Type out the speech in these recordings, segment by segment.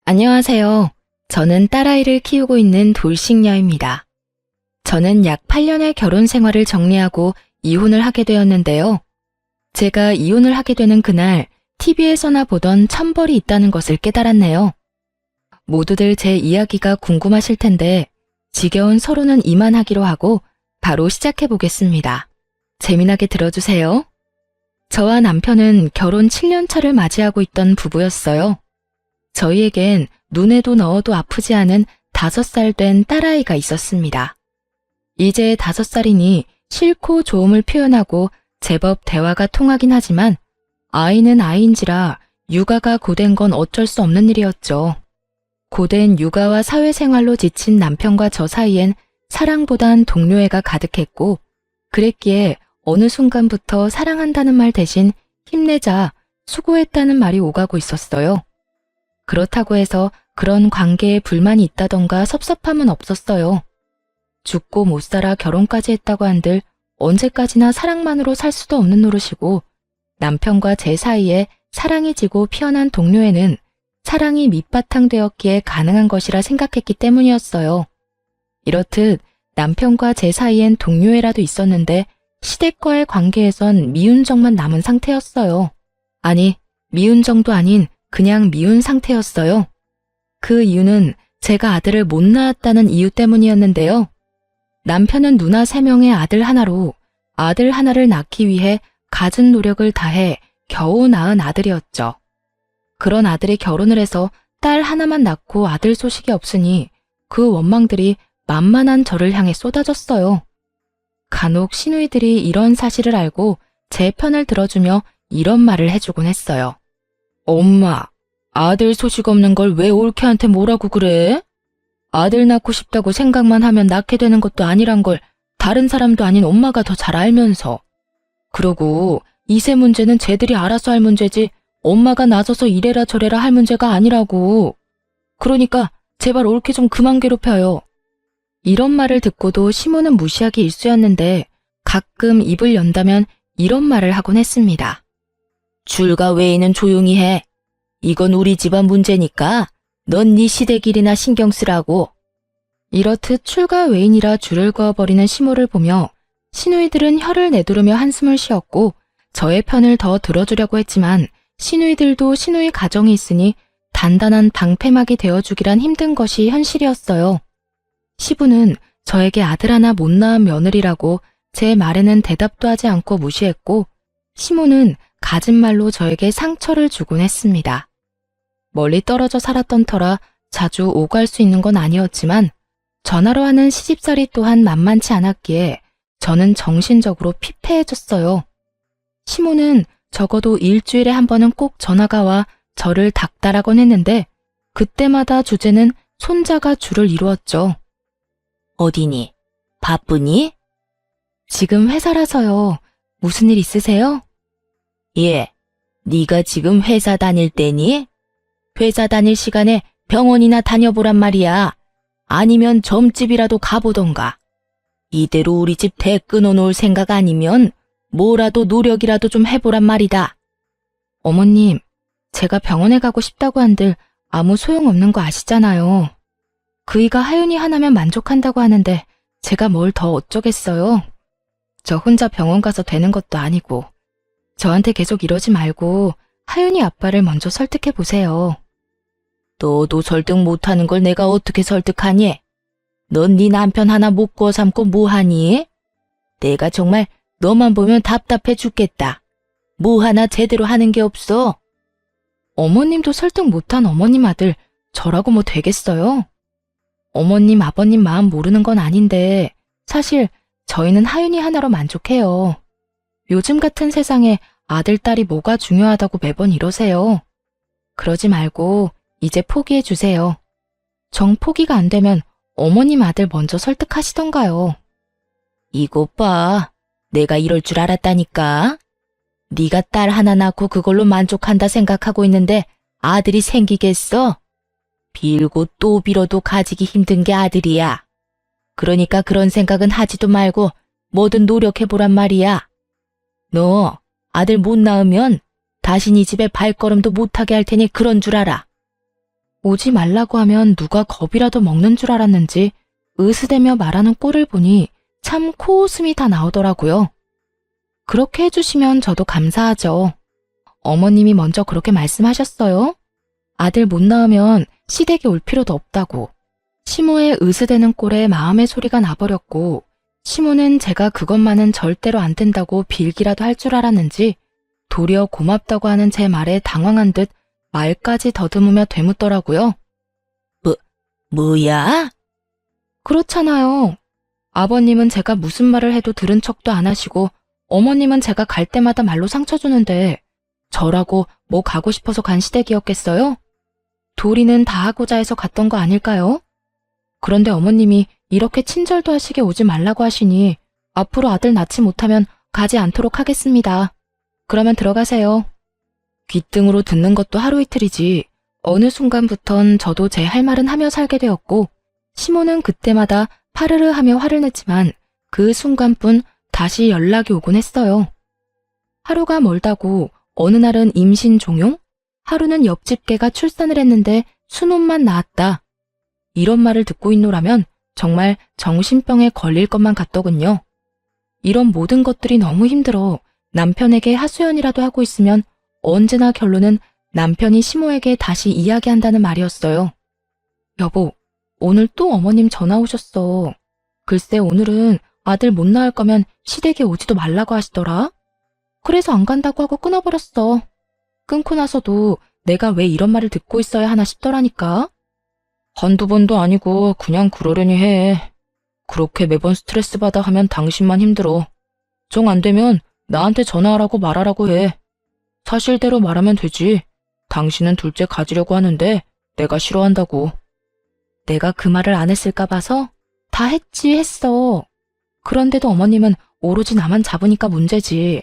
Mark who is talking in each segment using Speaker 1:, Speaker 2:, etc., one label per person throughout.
Speaker 1: 안녕하세요. 저는 딸아이를 키우고 있는 돌싱녀입니다. 저는 약 8년의 결혼 생활을 정리하고 이혼을 하게 되었는데요. 제가 이혼을 하게 되는 그날 TV에서나 보던 천벌이 있다는 것을 깨달았네요. 모두들 제 이야기가 궁금하실 텐데 지겨운 서로는 이만하기로 하고 바로 시작해 보겠습니다. 재미나게 들어주세요. 저와 남편은 결혼 7년 차를 맞이하고 있던 부부였어요. 저희에겐 눈에도 넣어도 아프지 않은 5살 된 딸아이가 있었습니다. 이제 5살이니 싫고 좋음을 표현하고 제법 대화가 통하긴 하지만 아이는 아이인지라 육아가 고된 건 어쩔 수 없는 일이었죠. 고된 육아와 사회생활로 지친 남편과 저 사이엔 사랑보단 동료애가 가득했고 그랬기에 어느 순간부터 사랑한다는 말 대신 힘내자, 수고했다는 말이 오가고 있었어요. 그렇다고 해서 그런 관계에 불만이 있다던가 섭섭함은 없었어요. 죽고 못 살아 결혼까지 했다고 한들 언제까지나 사랑만으로 살 수도 없는 노릇이고 남편과 제 사이에 사랑이 지고 피어난 동료애는 사랑이 밑바탕 되었기에 가능한 것이라 생각했기 때문이었어요. 이렇듯 남편과 제 사이엔 동료애라도 있었는데 시댁과의 관계에선 미운정만 남은 상태였어요. 아니, 미운정도 아닌 그냥 미운 상태였어요. 그 이유는 제가 아들을 못 낳았다는 이유 때문이었는데요. 남편은 누나 3명의 아들 하나로 아들 하나를 낳기 위해 갖은 노력을 다해 겨우 낳은 아들이었죠. 그런 아들이 결혼을 해서 딸 하나만 낳고 아들 소식이 없으니 그 원망들이 만만한 저를 향해 쏟아졌어요. 간혹 시누이들이 이런 사실을 알고 제 편을 들어주며 이런 말을 해주곤 했어요. 엄마, 아들 소식 없는 걸 왜 올케한테 뭐라고 그래? 아들 낳고 싶다고 생각만 하면 낳게 되는 것도 아니란 걸 다른 사람도 아닌 엄마가 더 잘 알면서. 그러고 이세 문제는 쟤들이 알아서 할 문제지 엄마가 나서서 이래라 저래라 할 문제가 아니라고. 그러니까 제발 올케 좀 그만 괴롭혀요. 이런 말을 듣고도 시모는 무시하기 일쑤였는데 가끔 입을 연다면 이런 말을 하곤 했습니다. 줄과 외에는 조용히 해. 이건 우리 집안 문제니까 넌 네 시댁일이나 신경 쓰라고. 이렇듯 출가 외인이라 줄을 그어버리는 시모를 보며 시누이들은 혀를 내두르며 한숨을 쉬었고 저의 편을 더 들어주려고 했지만 시누이들도 시누이 가정이 있으니 단단한 방패막이 되어주기란 힘든 것이 현실이었어요. 시부는 저에게 아들 하나 못 낳은 며느리라고 제 말에는 대답도 하지 않고 무시했고 시모는 갖은 말로 저에게 상처를 주곤 했습니다. 멀리 떨어져 살았던 터라 자주 오갈 수 있는 건 아니었지만 전화로 하는 시집살이 또한 만만치 않았기에 저는 정신적으로 피폐해졌어요. 시모는 적어도 일주일에 한 번은 꼭 전화가 와 저를 닥달하곤 했는데 그때마다 주제는 손자가 주를 이루었죠. 어디니? 바쁘니? 지금 회사라서요. 무슨 일 있으세요? 예, 네가 지금 회사 다닐 때니? 회사 다닐 시간에 병원이나 다녀보란 말이야. 아니면 점집이라도 가보던가. 이대로 우리 집 대 끊어놓을 생각 아니면 뭐라도 노력이라도 좀 해보란 말이다. 어머님, 제가 병원에 가고 싶다고 한들 아무 소용없는 거 아시잖아요. 그이가 하윤이 하나면 만족한다고 하는데 제가 뭘 더 어쩌겠어요. 저 혼자 병원 가서 되는 것도 아니고. 저한테 계속 이러지 말고 하윤이 아빠를 먼저 설득해 보세요. 너도 설득 못하는 걸 내가 어떻게 설득하니? 넌 네 남편 하나 못 구워 삼고 뭐하니? 내가 정말 너만 보면 답답해 죽겠다. 뭐 하나 제대로 하는 게 없어. 어머님도 설득 못한 어머님 아들 저라고 뭐 되겠어요? 어머님 아버님 마음 모르는 건 아닌데 사실 저희는 하윤이 하나로 만족해요. 요즘 같은 세상에 아들, 딸이 뭐가 중요하다고 매번 이러세요. 그러지 말고 이제 포기해 주세요. 정 포기가 안 되면 어머님 아들 먼저 설득하시던가요. 이것 봐. 내가 이럴 줄 알았다니까. 네가 딸 하나 낳고 그걸로 만족한다 생각하고 있는데 아들이 생기겠어? 빌고 또 빌어도 가지기 힘든 게 아들이야. 그러니까 그런 생각은 하지도 말고 뭐든 노력해보란 말이야. 너 아들 못 낳으면 다신 이 집에 발걸음도 못하게 할 테니 그런 줄 알아. 오지 말라고 하면 누가 겁이라도 먹는 줄 알았는지 으스대며 말하는 꼴을 보니 참 코웃음이 다 나오더라고요. 그렇게 해주시면 저도 감사하죠. 어머님이 먼저 그렇게 말씀하셨어요. 아들 못 낳으면 시댁에 올 필요도 없다고. 시모의 으스대는 꼴에 마음의 소리가 나버렸고 시모는 제가 그것만은 절대로 안 된다고 빌기라도 할 줄 알았는지 도리어 고맙다고 하는 제 말에 당황한 듯 말까지 더듬으며 되묻더라고요. 뭐야? 그렇잖아요. 아버님은 제가 무슨 말을 해도 들은 척도 안 하시고 어머님은 제가 갈 때마다 말로 상처 주는데 저라고 뭐 가고 싶어서 간 시댁이었겠어요? 도리는 다 하고자 해서 갔던 거 아닐까요? 그런데 어머님이 이렇게 친절도 하시게 오지 말라고 하시니 앞으로 아들 낳지 못하면 가지 않도록 하겠습니다. 그러면 들어가세요. 귓등으로 듣는 것도 하루 이틀이지 어느 순간부턴 저도 제 할 말은 하며 살게 되었고 시모는 그때마다 파르르 하며 화를 냈지만 그 순간뿐 다시 연락이 오곤 했어요. 하루가 멀다고 어느 날은 임신 종용, 하루는 옆집 개가 출산을 했는데 순혼만 낳았다. 이런 말을 듣고 있노라면 정말 정신병에 걸릴 것만 같더군요. 이런 모든 것들이 너무 힘들어 남편에게 하소연이라도 하고 있으면 언제나 결론은 남편이 시모에게 다시 이야기한다는 말이었어요. 여보, 오늘 또 어머님 전화 오셨어. 글쎄 오늘은 아들 못 낳을 거면 시댁에 오지도 말라고 하시더라. 그래서 안 간다고 하고 끊어버렸어. 끊고 나서도 내가 왜 이런 말을 듣고 있어야 하나 싶더라니까. 한두 번도 아니고 그냥 그러려니 해. 그렇게 매번 스트레스 받아 하면 당신만 힘들어. 정 안 되면 나한테 전화하라고 말하라고 해. 사실대로 말하면 되지. 당신은 둘째 가지려고 하는데 내가 싫어한다고. 내가 그 말을 안 했을까 봐서? 다 했어. 그런데도 어머님은 오로지 나만 잡으니까 문제지.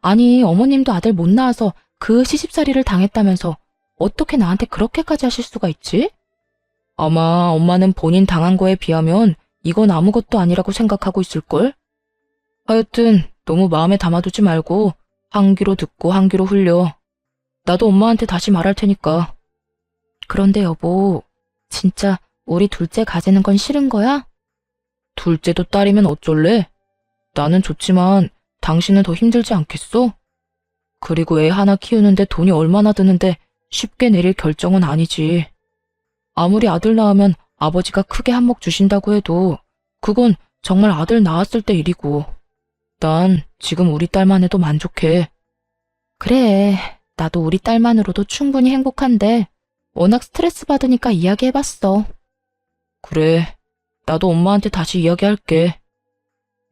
Speaker 1: 아니, 어머님도 아들 못 낳아서 그 시집살이를 당했다면서 어떻게 나한테 그렇게까지 하실 수가 있지? 아마 엄마는 본인 당한 거에 비하면 이건 아무것도 아니라고 생각하고 있을걸? 하여튼 너무 마음에 담아두지 말고 한 귀로 듣고 한 귀로 흘려. 나도 엄마한테 다시 말할 테니까. 그런데 여보, 진짜 우리 둘째 가지는 건 싫은 거야? 둘째도 딸이면 어쩔래? 나는 좋지만 당신은 더 힘들지 않겠어? 그리고 애 하나 키우는데 돈이 얼마나 드는데 쉽게 내릴 결정은 아니지. 아무리 아들 낳으면 아버지가 크게 한몫 주신다고 해도 그건 정말 아들 낳았을 때 일이고. 난 지금 우리 딸만 해도 만족해. 그래, 나도 우리 딸만으로도 충분히 행복한데 워낙 스트레스 받으니까 이야기해봤어. 그래, 나도 엄마한테 다시 이야기할게.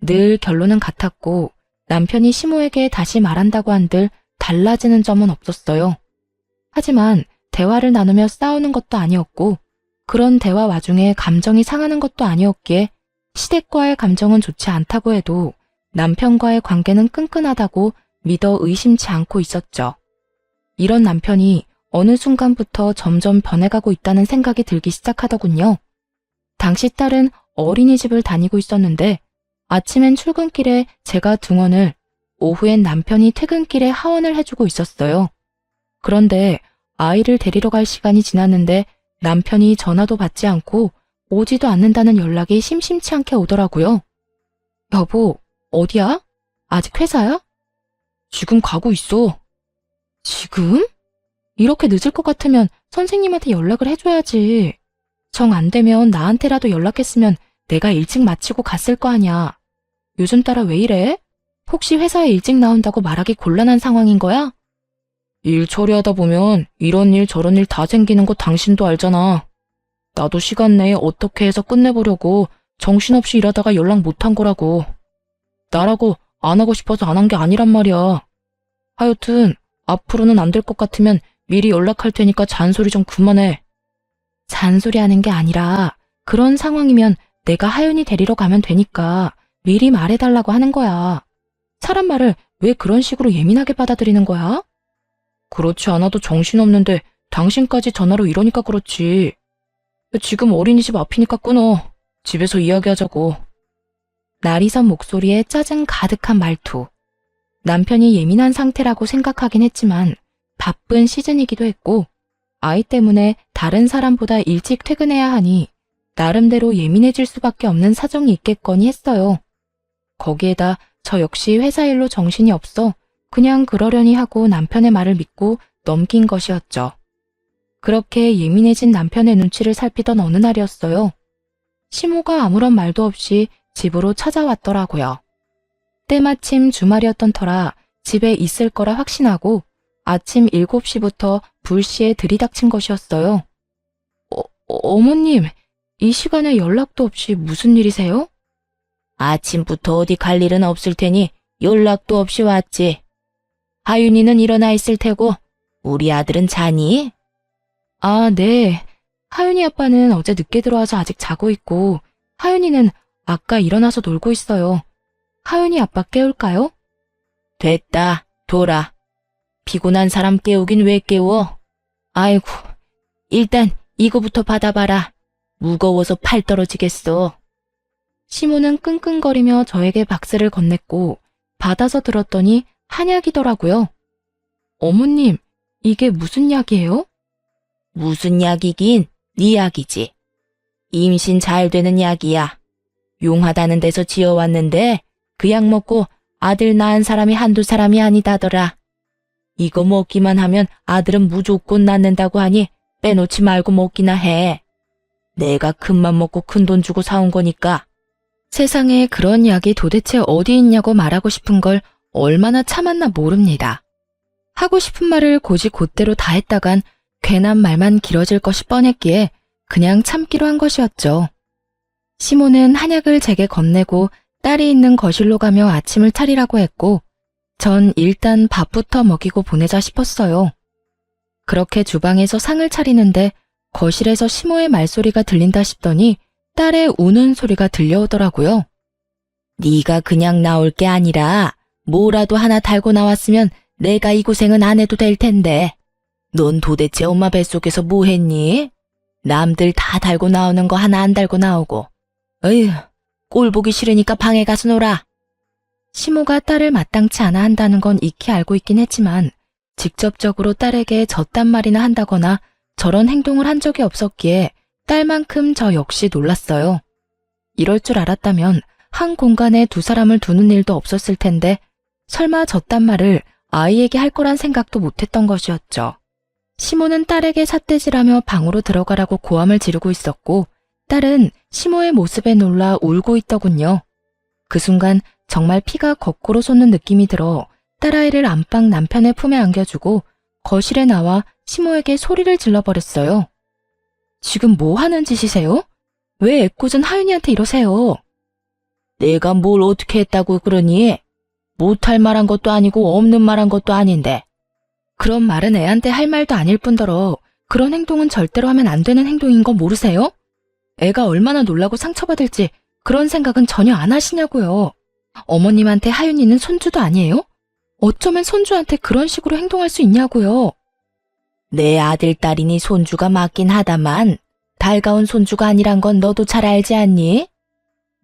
Speaker 1: 늘 결론은 같았고 남편이 시모에게 다시 말한다고 한들 달라지는 점은 없었어요. 하지만 대화를 나누며 싸우는 것도 아니었고 그런 대화 와중에 감정이 상하는 것도 아니었기에 시댁과의 감정은 좋지 않다고 해도 남편과의 관계는 끈끈하다고 믿어 의심치 않고 있었죠. 이런 남편이 어느 순간부터 점점 변해가고 있다는 생각이 들기 시작하더군요. 당시 딸은 어린이집을 다니고 있었는데 아침엔 출근길에 제가 등원을, 오후엔 남편이 퇴근길에 하원을 해주고 있었어요. 그런데 아이를 데리러 갈 시간이 지났는데 남편이 전화도 받지 않고 오지도 않는다는 연락이 심심치 않게 오더라고요. 여보, 어디야? 아직 회사야? 지금 가고 있어. 지금? 이렇게 늦을 것 같으면 선생님한테 연락을 해줘야지. 정 안 되면 나한테라도 연락했으면 내가 일찍 마치고 갔을 거 아냐. 요즘 따라 왜 이래? 혹시 회사에 일찍 나온다고 말하기 곤란한 상황인 거야? 일 처리하다 보면 이런 일 저런 일 다 생기는 거 당신도 알잖아. 나도 시간 내에 어떻게 해서 끝내보려고 정신없이 일하다가 연락 못한 거라고. 나라고 안 하고 싶어서 안 한 게 아니란 말이야. 하여튼 앞으로는 안 될 것 같으면 미리 연락할 테니까 잔소리 좀 그만해. 잔소리하는 게 아니라 그런 상황이면 내가 하윤이 데리러 가면 되니까 미리 말해달라고 하는 거야. 사람 말을 왜 그런 식으로 예민하게 받아들이는 거야? 그렇지 않아도 정신없는데 당신까지 전화로 이러니까 그렇지. 지금 어린이집 앞이니까 끊어. 집에서 이야기하자고. 날이 선 목소리에 짜증 가득한 말투. 남편이 예민한 상태라고 생각하긴 했지만 바쁜 시즌이기도 했고 아이 때문에 다른 사람보다 일찍 퇴근해야 하니 나름대로 예민해질 수밖에 없는 사정이 있겠거니 했어요. 거기에다 저 역시 회사 일로 정신이 없어 그냥 그러려니 하고 남편의 말을 믿고 넘긴 것이었죠. 그렇게 예민해진 남편의 눈치를 살피던 어느 날이었어요. 시모가 아무런 말도 없이 집으로 찾아왔더라고요. 때마침 주말이었던 터라 집에 있을 거라 확신하고 아침 7시부터 불시에 들이닥친 것이었어요. 어머님, 이 시간에 연락도 없이 무슨 일이세요? 아침부터 어디 갈 일은 없을 테니 연락도 없이 왔지. 하윤이는 일어나 있을 테고 우리 아들은 자니? 아, 네. 하윤이 아빠는 어제 늦게 들어와서 아직 자고 있고 하윤이는 아까 일어나서 놀고 있어요. 하윤이 아빠 깨울까요? 됐다, 둬라. 피곤한 사람 깨우긴 왜 깨워? 아이고, 일단 이거부터 받아봐라. 무거워서 팔 떨어지겠어. 시모는 끙끙거리며 저에게 박스를 건넸고 받아서 들었더니 한약이더라고요. 어머님, 이게 무슨 약이에요? 무슨 약이긴 네 약이지. 임신 잘 되는 약이야. 용하다는 데서 지어왔는데 그 약 먹고 아들 낳은 사람이 한두 사람이 아니다더라. 이거 먹기만 하면 아들은 무조건 낳는다고 하니 빼놓지 말고 먹기나 해. 내가 큰맘 먹고 큰돈 주고 사온 거니까. 세상에 그런 약이 도대체 어디 있냐고 말하고 싶은 걸 얼마나 참았나 모릅니다. 하고 싶은 말을 곧이곧대로 다 했다간 괜한 말만 길어질 것이 뻔했기에 그냥 참기로 한 것이었죠. 시모는 한약을 제게 건네고 딸이 있는 거실로 가며 아침을 차리라고 했고 전 일단 밥부터 먹이고 보내자 싶었어요. 그렇게 주방에서 상을 차리는데 거실에서 시모의 말소리가 들린다 싶더니 딸의 우는 소리가 들려오더라고요. 네가 그냥 나올 게 아니라 뭐라도 하나 달고 나왔으면 내가 이 고생은 안 해도 될 텐데. 넌 도대체 엄마 뱃속에서 뭐 했니? 남들 다 달고 나오는 거 하나 안 달고 나오고. 어휴, 꼴 보기 싫으니까 방에 가서 놀아. 시모가 딸을 마땅치 않아 한다는 건 익히 알고 있긴 했지만 직접적으로 딸에게 저딴 말이나 한다거나 저런 행동을 한 적이 없었기에 딸만큼 저 역시 놀랐어요. 이럴 줄 알았다면 한 공간에 두 사람을 두는 일도 없었을 텐데 설마 저딴 말을 아이에게 할 거란 생각도 못했던 것이었죠. 시모는 딸에게 삿대질하며 방으로 들어가라고 고함을 지르고 있었고 딸은 시모의 모습에 놀라 울고 있더군요. 그 순간 정말 피가 거꾸로 솟는 느낌이 들어 딸아이를 안방 남편의 품에 안겨주고 거실에 나와 시모에게 소리를 질러버렸어요. 지금 뭐 하는 짓이세요? 왜 애꿎은 하윤이한테 이러세요? 내가 뭘 어떻게 했다고 그러니? 못할 말한 것도 아니고 없는 말한 것도 아닌데. 그런 말은 애한테 할 말도 아닐 뿐더러 그런 행동은 절대로 하면 안 되는 행동인 거 모르세요? 애가 얼마나 놀라고 상처받을지 그런 생각은 전혀 안 하시냐고요. 어머님한테 하윤이는 손주도 아니에요? 어쩌면 손주한테 그런 식으로 행동할 수 있냐고요. 내 아들 딸이니 손주가 맞긴 하다만 달가운 손주가 아니란 건 너도 잘 알지 않니?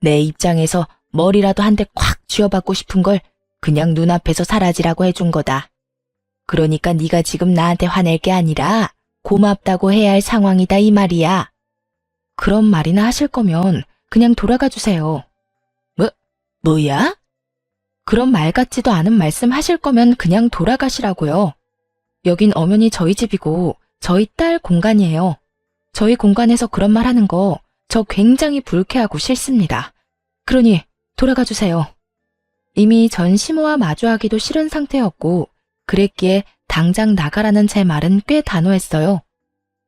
Speaker 1: 내 입장에서 머리라도 한 대 콱 쥐어받고 싶은 걸 그냥 눈앞에서 사라지라고 해준 거다. 그러니까 네가 지금 나한테 화낼 게 아니라 고맙다고 해야 할 상황이다 이 말이야. 그런 말이나 하실 거면 그냥 돌아가 주세요. 뭐야? 그런 말 같지도 않은 말씀 하실 거면 그냥 돌아가시라고요. 여긴 엄연히 저희 집이고 저희 딸 공간이에요. 저희 공간에서 그런 말 하는 거 저 굉장히 불쾌하고 싫습니다. 그러니 돌아가 주세요. 이미 전 시모와 마주하기도 싫은 상태였고 그랬기에 당장 나가라는 제 말은 꽤 단호했어요.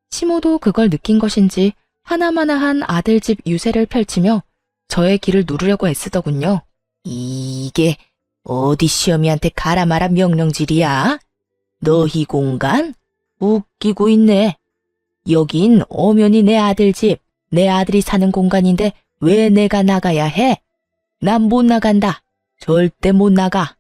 Speaker 1: 시모도 그걸 느낀 것인지 하나마나한 아들집 유세를 펼치며 저의 길을 누르려고 애쓰더군요. 이게 어디 시어미한테 가라 마라 명령질이야? 너희 공간? 웃기고 있네. 여긴 엄연히 내 아들 집, 내 아들이 사는 공간인데 왜 내가 나가야 해? 난 못 나간다. 절대 못 나가.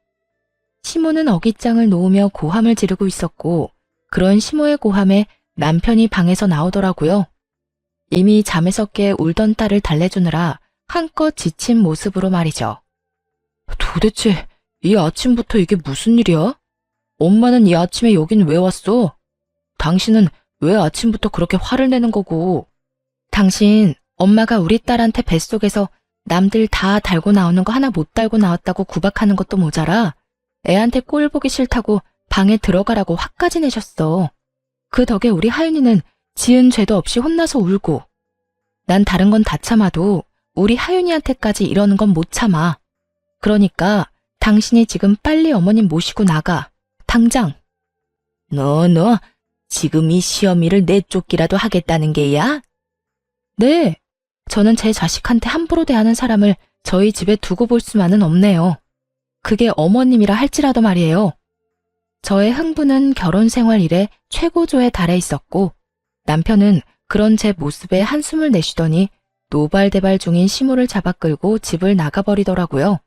Speaker 1: 시모는 어깃장을 놓으며 고함을 지르고 있었고 그런 시모의 고함에 남편이 방에서 나오더라고요. 이미 잠에서 깨 울던 딸을 달래주느라 한껏 지친 모습으로 말이죠. 도대체 이 아침부터 이게 무슨 일이야? 엄마는 이 아침에 여긴 왜 왔어? 당신은 왜 아침부터 그렇게 화를 내는 거고? 당신, 엄마가 우리 딸한테 뱃속에서 남들 다 달고 나오는 거 하나 못 달고 나왔다고 구박하는 것도 모자라 애한테 꼴 보기 싫다고 방에 들어가라고 화까지 내셨어. 그 덕에 우리 하윤이는 지은 죄도 없이 혼나서 울고. 난 다른 건 다 참아도 우리 하윤이한테까지 이러는 건 못 참아. 그러니까 당신이 지금 빨리 어머님 모시고 나가. 당장. 너 지금 이 시어미를 내쫓기라도 하겠다는 게야? 네. 저는 제 자식한테 함부로 대하는 사람을 저희 집에 두고 볼 수만은 없네요. 그게 어머님이라 할지라도 말이에요. 저의 흥분은 결혼 생활 이래 최고조에 달해 있었고 남편은 그런 제 모습에 한숨을 내쉬더니 노발대발 중인 시모를 잡아 끌고 집을 나가버리더라고요.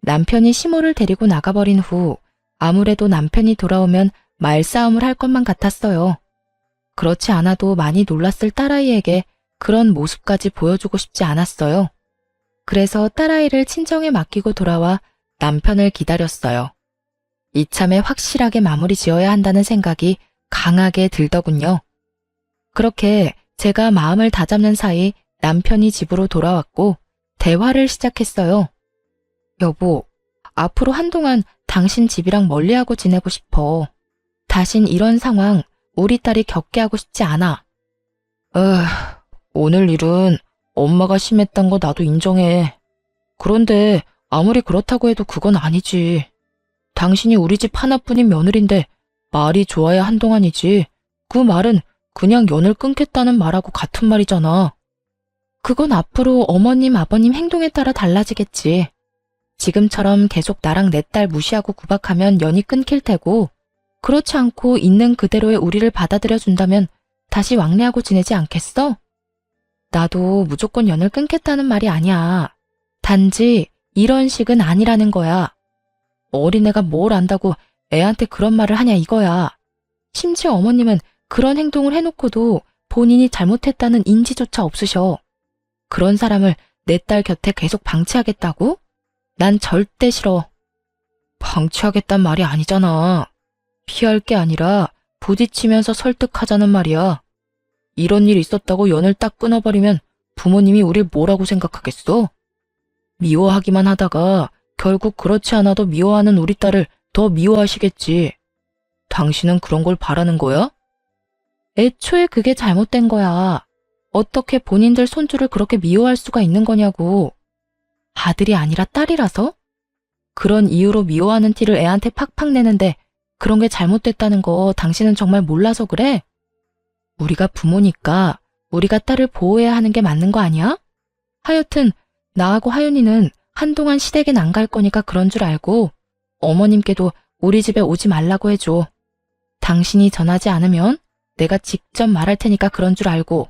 Speaker 1: 남편이 시모를 데리고 나가버린 후 아무래도 남편이 돌아오면 말싸움을 할 것만 같았어요. 그렇지 않아도 많이 놀랐을 딸아이에게 그런 모습까지 보여주고 싶지 않았어요. 그래서 딸아이를 친정에 맡기고 돌아와 남편을 기다렸어요. 이참에 확실하게 마무리 지어야 한다는 생각이 강하게 들더군요. 그렇게 제가 마음을 다잡는 사이 남편이 집으로 돌아왔고 대화를 시작했어요. 여보, 앞으로 한동안 당신 집이랑 멀리하고 지내고 싶어. 다신 이런 상황 우리 딸이 겪게 하고 싶지 않아. 오늘 일은 엄마가 심했단 거 나도 인정해. 그런데 아무리 그렇다고 해도 그건 아니지. 당신이 우리 집 하나뿐인 며느린데 말이 좋아야 한동안이지. 그 말은 그냥 연을 끊겠다는 말하고 같은 말이잖아. 그건 앞으로 어머님, 아버님 행동에 따라 달라지겠지. 지금처럼 계속 나랑 내 딸 무시하고 구박하면 연이 끊길 테고 그렇지 않고 있는 그대로의 우리를 받아들여준다면 다시 왕래하고 지내지 않겠어? 나도 무조건 연을 끊겠다는 말이 아니야. 단지 이런 식은 아니라는 거야. 어린애가 뭘 안다고 애한테 그런 말을 하냐 이거야. 심지어 어머님은 그런 행동을 해놓고도 본인이 잘못했다는 인지조차 없으셔. 그런 사람을 내 딸 곁에 계속 방치하겠다고? 난 절대 싫어. 방치하겠단 말이 아니잖아. 피할 게 아니라 부딪히면서 설득하자는 말이야. 이런 일 있었다고 연을 딱 끊어버리면 부모님이 우릴 뭐라고 생각하겠어? 미워하기만 하다가 결국 그렇지 않아도 미워하는 우리 딸을 더 미워하시겠지. 당신은 그런 걸 바라는 거야? 애초에 그게 잘못된 거야. 어떻게 본인들 손주를 그렇게 미워할 수가 있는 거냐고. 아들이 아니라 딸이라서? 그런 이유로 미워하는 티를 애한테 팍팍 내는데 그런 게 잘못됐다는 거 당신은 정말 몰라서 그래? 우리가 부모니까 우리가 딸을 보호해야 하는 게 맞는 거 아니야? 하여튼 나하고 하윤이는 한동안 시댁엔 안 갈 거니까 그런 줄 알고 어머님께도 우리 집에 오지 말라고 해줘. 당신이 전하지 않으면 내가 직접 말할 테니까 그런 줄 알고.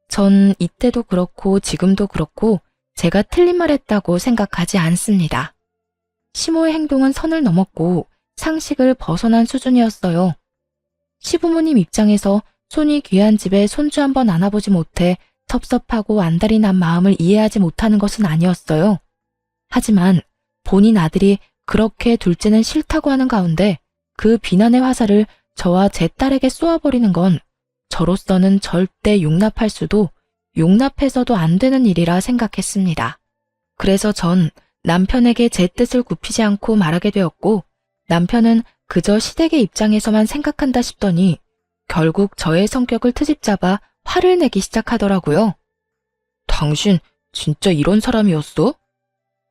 Speaker 1: 전 이때도 그렇고 지금도 그렇고 제가 틀린 말 했다고 생각하지 않습니다. 시모의 행동은 선을 넘었고 상식을 벗어난 수준이었어요. 시부모님 입장에서 손이 귀한 집에 손주 한번 안아보지 못해 섭섭하고 안달이 난 마음을 이해하지 못하는 것은 아니었어요. 하지만 본인 아들이 그렇게 둘째는 싫다고 하는 가운데 그 비난의 화살을 저와 제 딸에게 쏘아버리는 건 저로서는 절대 용납할 수도 용납해서도 안 되는 일이라 생각했습니다. 그래서 전 남편에게 제 뜻을 굽히지 않고 말하게 되었고 남편은 그저 시댁의 입장에서만 생각한다 싶더니 결국 저의 성격을 트집잡아 화를 내기 시작하더라고요. 당신 진짜 이런 사람이었어?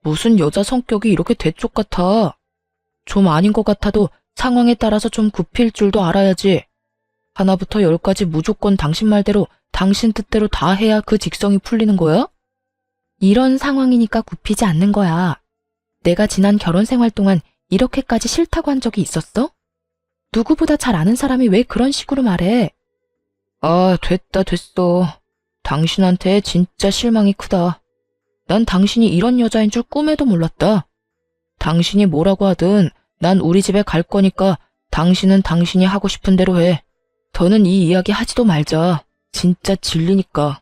Speaker 1: 무슨 여자 성격이 이렇게 대쪽 같아? 좀 아닌 것 같아도 상황에 따라서 좀 굽힐 줄도 알아야지. 하나부터 열까지 무조건 당신 말대로 당신 뜻대로 다 해야 그 직성이 풀리는 거야? 이런 상황이니까 굽히지 않는 거야. 내가 지난 결혼 생활 동안 이렇게까지 싫다고 한 적이 있었어? 누구보다 잘 아는 사람이 왜 그런 식으로 말해? 아, 됐어. 당신한테 진짜 실망이 크다. 난 당신이 이런 여자인 줄 꿈에도 몰랐다. 당신이 뭐라고 하든 난 우리 집에 갈 거니까 당신은 당신이 하고 싶은 대로 해. 더는 이 이야기 하지도 말자. 진짜 질리니까.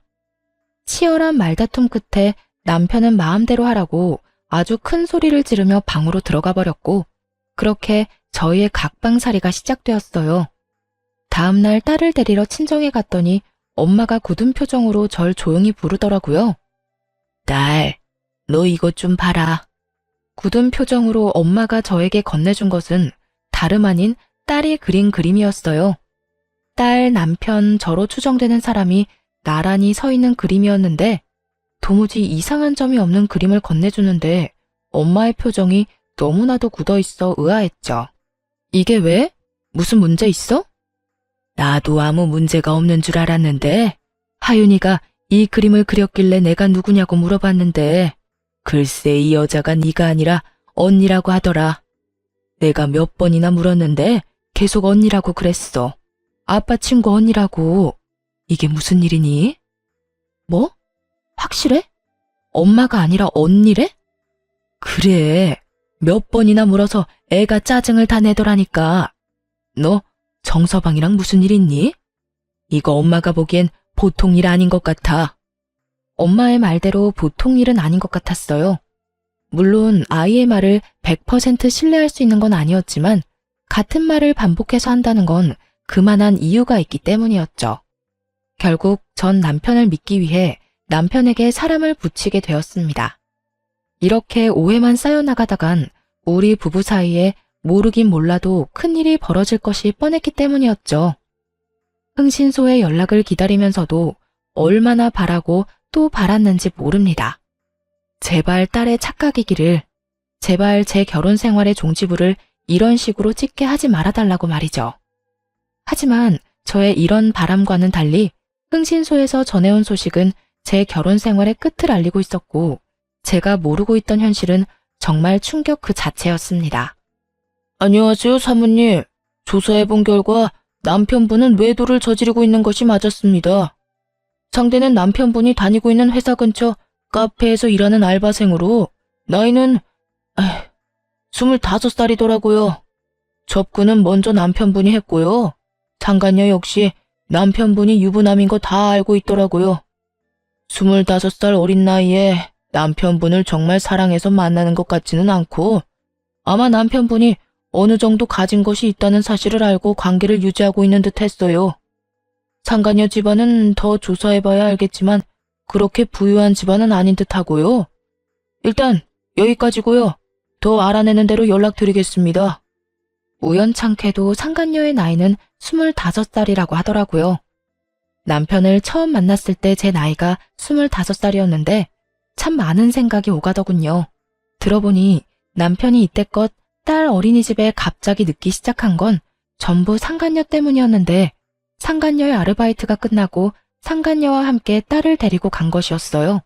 Speaker 1: 치열한 말다툼 끝에 남편은 마음대로 하라고 아주 큰 소리를 지르며 방으로 들어가 버렸고 그렇게 저희의 각방살이가 시작되었어요. 다음날 딸을 데리러 친정에 갔더니 엄마가 굳은 표정으로 절 조용히 부르더라고요. 딸, 너 이것 좀 봐라. 굳은 표정으로 엄마가 저에게 건네준 것은 다름 아닌 딸이 그린 그림이었어요. 딸, 남편, 저로 추정되는 사람이 나란히 서 있는 그림이었는데 도무지 이상한 점이 없는 그림을 건네주는데 엄마의 표정이 너무나도 굳어있어 의아했죠. 이게 왜? 무슨 문제 있어? 나도 아무 문제가 없는 줄 알았는데 하윤이가 이 그림을 그렸길래 내가 누구냐고 물어봤는데 글쎄 이 여자가 네가 아니라 언니라고 하더라. 내가 몇 번이나 물었는데 계속 언니라고 그랬어. 아빠 친구 언니라고. 이게 무슨 일이니? 뭐? 확실해? 엄마가 아니라 언니래? 그래. 몇 번이나 물어서 애가 짜증을 다 내더라니까. 너 정서방이랑 무슨 일 있니? 이거 엄마가 보기엔 보통 일 아닌 것 같아. 엄마의 말대로 보통 일은 아닌 것 같았어요. 물론 아이의 말을 100% 신뢰할 수 있는 건 아니었지만 같은 말을 반복해서 한다는 건 그만한 이유가 있기 때문이었죠. 결국 전 남편을 믿기 위해 남편에게 사람을 붙이게 되었습니다. 이렇게 오해만 쌓여나가다간 우리 부부 사이에 모르긴 몰라도 큰일이 벌어질 것이 뻔했기 때문이었죠. 흥신소의 연락을 기다리면서도 얼마나 바라고 또 바랐는지 모릅니다. 제발 딸의 착각이기를, 제발 제 결혼 생활의 종지부를 이런 식으로 찍게 하지 말아달라고 말이죠. 하지만 저의 이런 바람과는 달리 흥신소에서 전해온 소식은 제 결혼 생활의 끝을 알리고 있었고 제가 모르고 있던 현실은 정말 충격 그 자체였습니다. 안녕하세요, 사모님. 조사해본 결과 남편분은 외도를 저지르고 있는 것이 맞았습니다. 상대는 남편분이 다니고 있는 회사 근처 카페에서 일하는 알바생으로 나이는 25살이더라고요. 접근은 먼저 남편분이 했고요. 상간녀 역시 남편분이 유부남인 거 다 알고 있더라고요. 25살 어린 나이에 남편분을 정말 사랑해서 만나는 것 같지는 않고 아마 남편분이 어느 정도 가진 것이 있다는 사실을 알고 관계를 유지하고 있는 듯 했어요. 상간녀 집안은 더 조사해봐야 알겠지만 그렇게 부유한 집안은 아닌 듯 하고요. 일단 여기까지고요. 더 알아내는 대로 연락드리겠습니다. 우연찮게도 상간녀의 나이는 25살이라고 하더라고요. 남편을 처음 만났을 때 제 나이가 25살이었는데 참 많은 생각이 오가더군요. 들어보니 남편이 이때껏 딸 어린이집에 갑자기 늦기 시작한 건 전부 상간녀 때문이었는데 상간녀의 아르바이트가 끝나고 상간녀와 함께 딸을 데리고 간 것이었어요.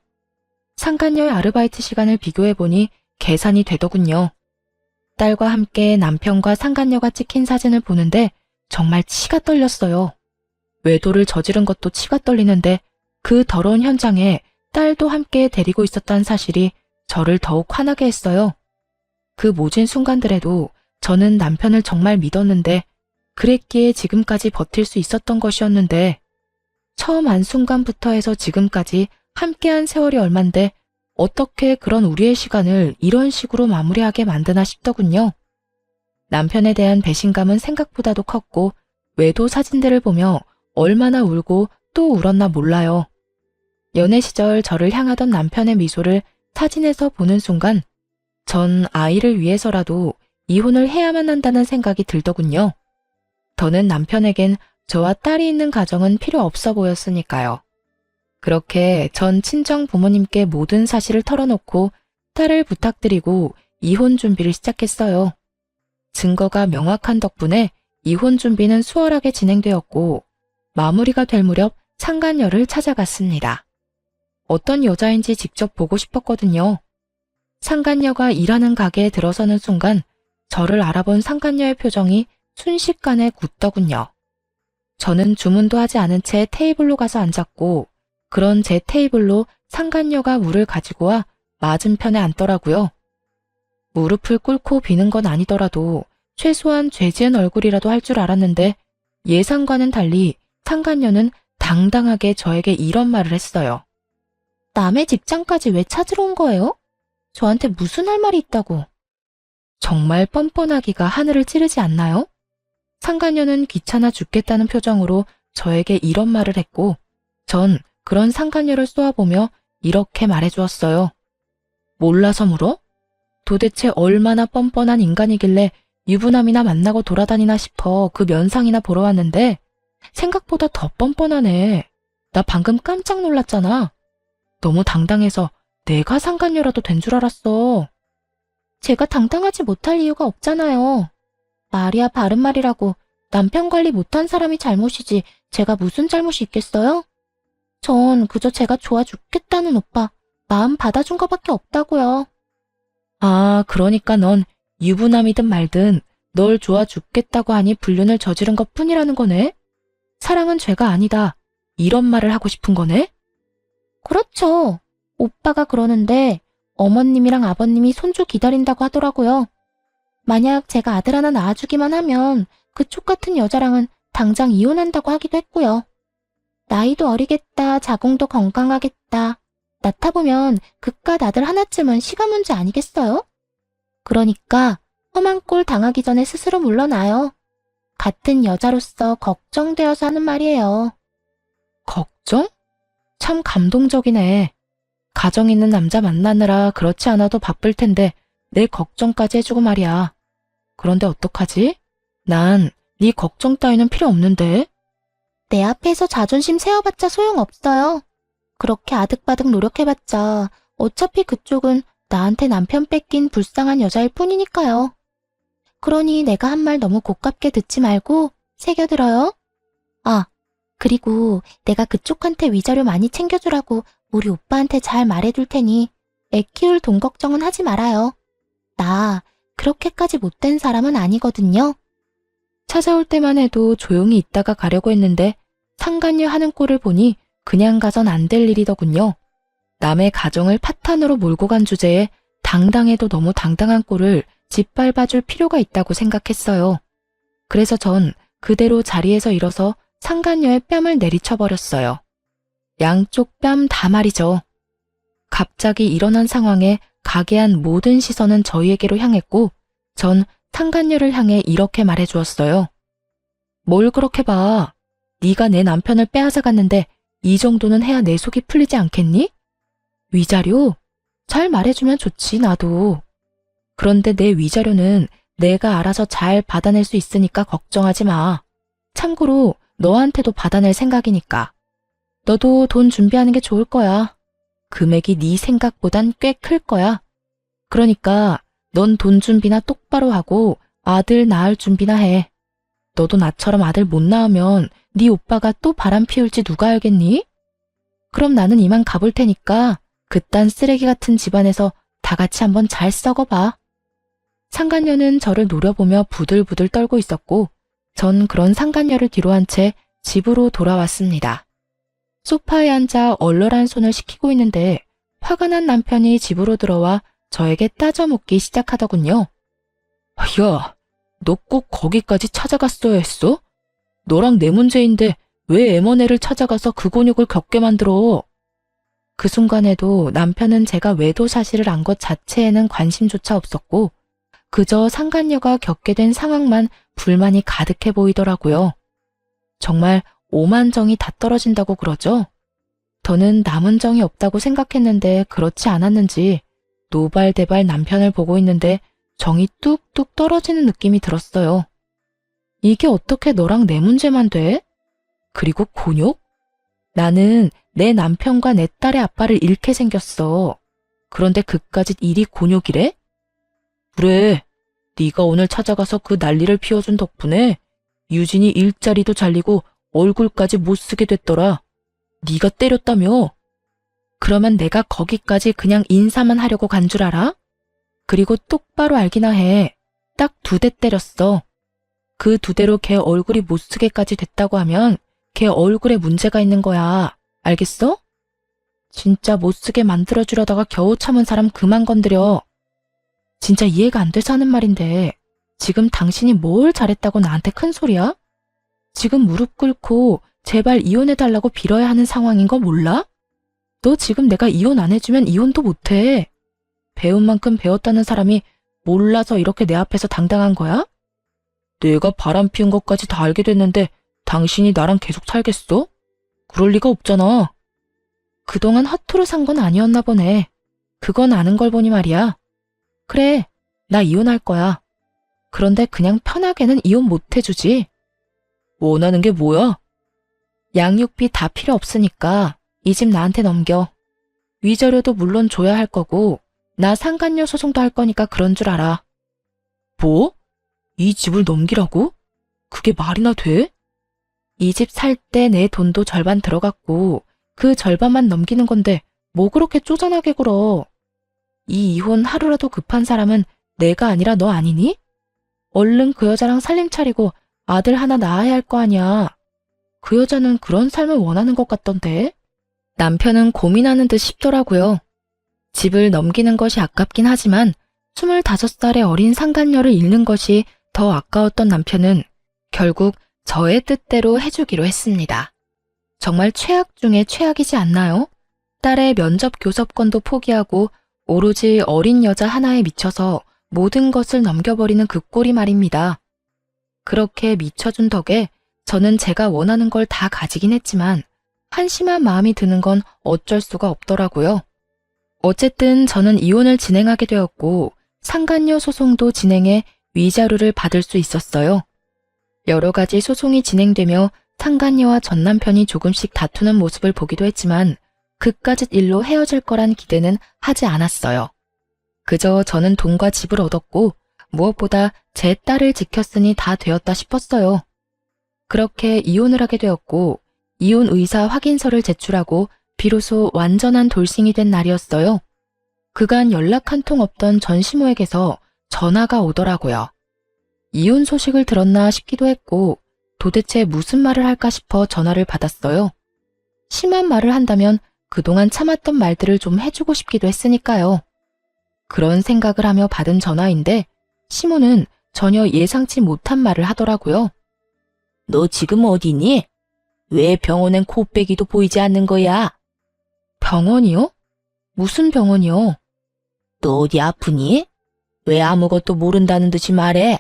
Speaker 1: 상간녀의 아르바이트 시간을 비교해보니 계산이 되더군요. 딸과 함께 남편과 상간녀가 찍힌 사진을 보는데 정말 치가 떨렸어요. 외도를 저지른 것도 치가 떨리는데 그 더러운 현장에 딸도 함께 데리고 있었다는 사실이 저를 더욱 화나게 했어요. 그 모진 순간들에도 저는 남편을 정말 믿었는데 그랬기에 지금까지 버틸 수 있었던 것이었는데 처음 안 순간부터 해서 지금까지 함께한 세월이 얼만데 어떻게 그런 우리의 시간을 이런 식으로 마무리하게 만드나 싶더군요. 남편에 대한 배신감은 생각보다도 컸고 외도 사진들을 보며 얼마나 울고 또 울었나 몰라요. 연애 시절 저를 향하던 남편의 미소를 사진에서 보는 순간 전 아이를 위해서라도 이혼을 해야만 한다는 생각이 들더군요. 더는 남편에겐 저와 딸이 있는 가정은 필요 없어 보였으니까요. 그렇게 전 친정 부모님께 모든 사실을 털어놓고 딸을 부탁드리고 이혼 준비를 시작했어요. 증거가 명확한 덕분에 이혼 준비는 수월하게 진행되었고 마무리가 될 무렵 상간녀를 찾아갔습니다. 어떤 여자인지 직접 보고 싶었거든요. 상간녀가 일하는 가게에 들어서는 순간 저를 알아본 상간녀의 표정이 순식간에 굳더군요. 저는 주문도 하지 않은 채 테이블로 가서 앉았고 그런 제 테이블로 상간녀가 물을 가지고 와 맞은편에 앉더라고요. 무릎을 꿇고 비는 건 아니더라도 최소한 죄 지은 얼굴이라도 할 줄 알았는데 예상과는 달리 상간녀는 당당하게 저에게 이런 말을 했어요. 남의 직장까지 왜 찾으러 온 거예요? 저한테 무슨 할 말이 있다고. 정말 뻔뻔하기가 하늘을 찌르지 않나요? 상간녀는 귀찮아 죽겠다는 표정으로 저에게 이런 말을 했고, 전 그런 상간녀를 쏘아보며 이렇게 말해주었어요. 몰라서 물어? 도대체 얼마나 뻔뻔한 인간이길래 유부남이나 만나고 돌아다니나 싶어 그 면상이나 보러 왔는데 생각보다 더 뻔뻔하네. 나 방금 깜짝 놀랐잖아. 너무 당당해서 내가 상간녀라도 된 줄 알았어. 제가 당당하지 못할 이유가 없잖아요. 말이야 바른 말이라고 남편 관리 못한 사람이 잘못이지 제가 무슨 잘못이 있겠어요? 전 그저 제가 좋아 죽겠다는 오빠 마음 받아준 거밖에 없다고요. 아, 그러니까 넌 유부남이든 말든 널 좋아 죽겠다고 하니 불륜을 저지른 것 뿐이라는 거네? 사랑은 죄가 아니다. 이런 말을 하고 싶은 거네? 그렇죠. 오빠가 그러는데 어머님이랑 아버님이 손주 기다린다고 하더라고요. 만약 제가 아들 하나 낳아주기만 하면 그쪽 같은 여자랑은 당장 이혼한다고 하기도 했고요. 나이도 어리겠다, 자궁도 건강하겠다. 낳다 보면 그깟 아들 하나쯤은 시간 문제 아니겠어요? 그러니까 험한 꼴 당하기 전에 스스로 물러나요. 같은 여자로서 걱정되어서 하는 말이에요. 걱정? 참 감동적이네. 가정 있는 남자 만나느라 그렇지 않아도 바쁠 텐데 내 걱정까지 해주고 말이야. 그런데 어떡하지? 난 네 걱정 따위는 필요 없는데. 내 앞에서 자존심 세워봤자 소용없어요. 그렇게 아득바득 노력해봤자 어차피 그쪽은 나한테 남편 뺏긴 불쌍한 여자일 뿐이니까요. 그러니 내가 한 말 너무 고깝게 듣지 말고 새겨들어요. 아, 그리고 내가 그쪽한테 위자료 많이 챙겨주라고 우리 오빠한테 잘 말해둘 테니 애 키울 돈 걱정은 하지 말아요. 나 그렇게까지 못된 사람은 아니거든요. 찾아올 때만 해도 조용히 있다가 가려고 했는데 상간녀 하는 꼴을 보니 그냥 가선 안 될 일이더군요. 남의 가정을 파탄으로 몰고 간 주제에 당당해도 너무 당당한 꼴을 짓밟아줄 필요가 있다고 생각했어요. 그래서 전 그대로 자리에서 일어서 상간녀의 뺨을 내리쳐버렸어요. 양쪽 뺨 다 말이죠. 갑자기 일어난 상황에 가게한 모든 시선은 저희에게로 향했고 전 상간녀를 향해 이렇게 말해주었어요. 뭘 그렇게 봐. 네가 내 남편을 빼앗아갔는데 이 정도는 해야 내 속이 풀리지 않겠니? 위자료? 잘 말해주면 좋지 나도. 그런데 내 위자료는 내가 알아서 잘 받아낼 수 있으니까 걱정하지 마. 참고로 너한테도 받아낼 생각이니까. 너도 돈 준비하는 게 좋을 거야. 금액이 네 생각보단 꽤 클 거야. 그러니까 넌 돈 준비나 똑바로 하고 아들 낳을 준비나 해. 너도 나처럼 아들 못 낳으면 네 오빠가 또 바람 피울지 누가 알겠니? 그럼 나는 이만 가볼 테니까 그딴 쓰레기 같은 집안에서 다 같이 한번 잘 썩어봐. 상간녀는 저를 노려보며 부들부들 떨고 있었고 전 그런 상간녀를 뒤로 한 채 집으로 돌아왔습니다. 소파에 앉아 얼얼한 손을 식히고 있는데 화가 난 남편이 집으로 들어와 저에게 따져 묻기 시작하더군요. 야, 너 꼭 거기까지 찾아갔어야 했어? 너랑 내 문제인데 왜 M&A를 찾아가서 그 곤욕을 겪게 만들어? 그 순간에도 남편은 제가 외도 사실을 안 것 자체에는 관심조차 없었고 그저 상간녀가 겪게 된 상황만 불만이 가득해 보이더라고요. 정말 오만정이 다 떨어진다고 그러죠? 저는 남은 정이 없다고 생각했는데 그렇지 않았는지 노발대발 남편을 보고 있는데 정이 뚝뚝 떨어지는 느낌이 들었어요. 이게 어떻게 너랑 내 문제만 돼? 그리고 곤욕? 나는 내 남편과 내 딸의 아빠를 잃게 생겼어. 그런데 그까짓 일이 곤욕이래? 그래, 네가 오늘 찾아가서 그 난리를 피워준 덕분에 유진이 일자리도 잘리고 얼굴까지 못 쓰게 됐더라. 네가 때렸다며? 그러면 내가 거기까지 그냥 인사만 하려고 간 줄 알아? 그리고 똑바로 알기나 해. 딱 2대 때렸어. 그 2대로 걔 얼굴이 못 쓰게까지 됐다고 하면 걔 얼굴에 문제가 있는 거야. 알겠어? 진짜 못 쓰게 만들어주려다가 겨우 참은 사람 그만 건드려. 진짜 이해가 안 돼서 하는 말인데 지금 당신이 뭘 잘했다고 나한테 큰 소리야? 지금 무릎 꿇고 제발 이혼해달라고 빌어야 하는 상황인 거 몰라? 너 지금 내가 이혼 안 해주면 이혼도 못해. 배운 만큼 배웠다는 사람이 몰라서 이렇게 내 앞에서 당당한 거야? 내가 바람 피운 것까지 다 알게 됐는데 당신이 나랑 계속 살겠어? 그럴 리가 없잖아. 그동안 허투루 산 건 아니었나 보네. 그건 아는 걸 보니 말이야. 그래, 나 이혼할 거야. 그런데 그냥 편하게는 이혼 못 해주지. 원하는 게 뭐야? 양육비 다 필요 없으니까 이 집 나한테 넘겨. 위자료도 물론 줘야 할 거고 나 상간녀 소송도 할 거니까 그런 줄 알아. 뭐? 이 집을 넘기라고? 그게 말이나 돼? 이 집 살 때 내 돈도 절반 들어갔고 그 절반만 넘기는 건데 뭐 그렇게 쪼잔하게 굴어. 이 이혼 하루라도 급한 사람은 내가 아니라 너 아니니? 얼른 그 여자랑 살림 차리고 아들 하나 낳아야 할 거 아니야. 그 여자는 그런 삶을 원하는 것 같던데. 남편은 고민하는 듯 싶더라고요. 집을 넘기는 것이 아깝긴 하지만 25살의 어린 상간녀를 잃는 것이 더 아까웠던 남편은 결국 저의 뜻대로 해주기로 했습니다. 정말 최악 중에 최악이지 않나요? 딸의 면접 교섭권도 포기하고 오로지 어린 여자 하나에 미쳐서 모든 것을 넘겨버리는 그 꼴이 말입니다. 그렇게 미쳐준 덕에 저는 제가 원하는 걸 다 가지긴 했지만 한심한 마음이 드는 건 어쩔 수가 없더라고요. 어쨌든 저는 이혼을 진행하게 되었고 상간녀 소송도 진행해 위자료를 받을 수 있었어요. 여러 가지 소송이 진행되며 상간녀와 전 남편이 조금씩 다투는 모습을 보기도 했지만 그까짓 일로 헤어질 거란 기대는 하지 않았어요. 그저 저는 돈과 집을 얻었고 무엇보다 제 딸을 지켰으니 다 되었다 싶었어요. 그렇게 이혼을 하게 되었고 이혼 의사 확인서를 제출하고 비로소 완전한 돌싱이 된 날이었어요. 그간 연락 한 통 없던 전 시모에게서 전화가 오더라고요. 이혼 소식을 들었나 싶기도 했고 도대체 무슨 말을 할까 싶어 전화를 받았어요. 심한 말을 한다면 그동안 참았던 말들을 좀 해주고 싶기도 했으니까요. 그런 생각을 하며 받은 전화인데 시모는 전혀 예상치 못한 말을 하더라고요. 너 지금 어디니? 왜 병원엔 코빼기도 보이지 않는 거야? 병원이요? 무슨 병원이요? 너 어디 아프니? 왜 아무것도 모른다는 듯이 말해?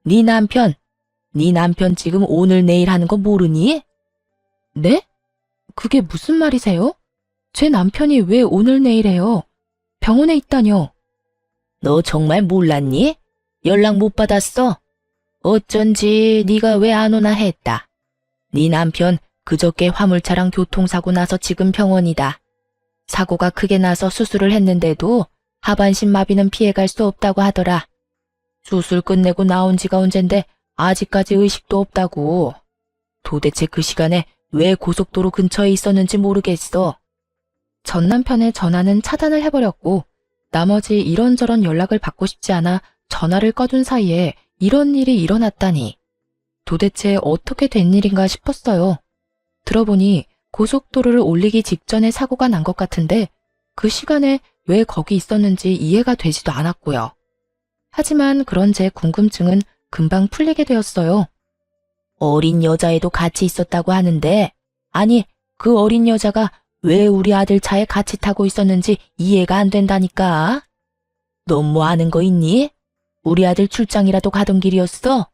Speaker 1: 네 남편 지금 오늘 내일 하는 거 모르니? 네? 그게 무슨 말이세요? 제 남편이 왜 오늘 내일 해요? 병원에 있다뇨? 너 정말 몰랐니? 연락 못 받았어? 어쩐지 네가 왜 안 오나 했다. 네 남편 그저께 화물차랑 교통사고 나서 지금 병원이다. 사고가 크게 나서 수술을 했는데도 하반신 마비는 피해갈 수 없다고 하더라. 수술 끝내고 나온 지가 언젠데 아직까지 의식도 없다고. 도대체 그 시간에 왜 고속도로 근처에 있었는지 모르겠어. 전 남편의 전화는 차단을 해버렸고 나머지 이런저런 연락을 받고 싶지 않아 전화를 꺼둔 사이에 이런 일이 일어났다니. 도대체 어떻게 된 일인가 싶었어요. 들어보니 고속도로를 올리기 직전에 사고가 난 것 같은데 그 시간에 왜 거기 있었는지 이해가 되지도 않았고요. 하지만 그런 제 궁금증은 금방 풀리게 되었어요. 어린 여자애도 같이 있었다고 하는데 아니 그 어린 여자가 왜 우리 아들 차에 같이 타고 있었는지 이해가 안 된다니까. 넌 뭐 아는 거 있니? 우리 아들 출장이라도 가던 길이었어?